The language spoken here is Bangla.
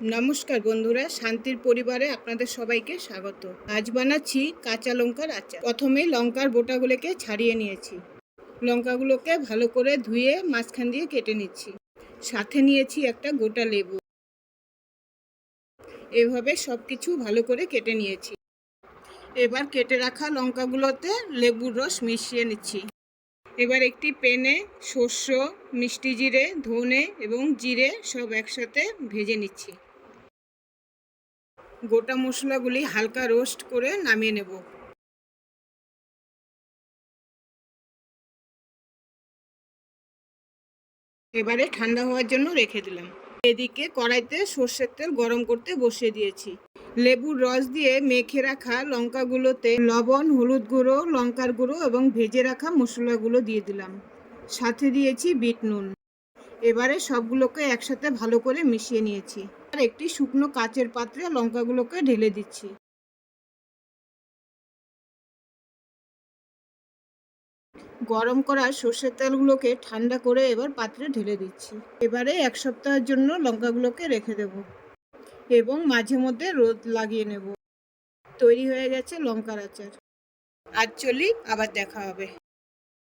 নমস্কার বন্ধুরা, শান্তির পরিবারে আপনাদের সবাইকে স্বাগত। আজ বানাচ্ছি কাঁচা লঙ্কার আচার। প্রথমে লঙ্কার বোটাগুলোকে ছাড়িয়ে নিয়েছি। লঙ্কাগুলোকে ভালো করে ধুয়ে মাঝখান দিয়ে কেটে নিচ্ছি। সাথে নিয়েছি একটা গোটা লেবু। এভাবে সব কিছু ভালো করে কেটে নিয়েছি। এবার কেটে রাখা লঙ্কাগুলোতে লেবুর রস মিশিয়ে নিচ্ছি। এবার একটি প্যানে সর্ষে, মিষ্টি জিরে, ধনে এবং জিরে সব একসাথে ভেজে নিচ্ছি। গোটা মশলাগুলি হালকা রোস্ট করে নামিয়ে নেব। এবারে ঠান্ডা হওয়ার জন্য রেখে দিলাম। এদিকে কড়াইতে সর্ষের তেল গরম করতে বসিয়ে দিয়েছি। লেবুর রস দিয়ে মেখে রাখা লঙ্কাগুলোতে লবণ, হলুদ গুঁড়ো, লঙ্কার গুঁড়ো এবং ভেজে রাখা মশলাগুলো দিয়ে দিলাম। সাথে দিয়েছি বিট নুন। এবারে সবগুলোকে একসাথে ভালো করে মিশিয়ে নিয়েছি। আর একটি শুকনো কাচের পাত্রে লঙ্কাগুলোকে ঢেলে দিচ্ছি। গরম করা সর্ষের তেলগুলোকে ঠান্ডা করে এবার পাত্রে ঢেলে দিচ্ছি। এবারে এক সপ্তাহের জন্য লঙ্কাগুলোকে রেখে দেব এবং মাঝে মধ্যে রোদ লাগিয়ে নেব। তৈরি হয়ে গেছে লঙ্কার আচার। আজ চলি, আবার দেখা হবে।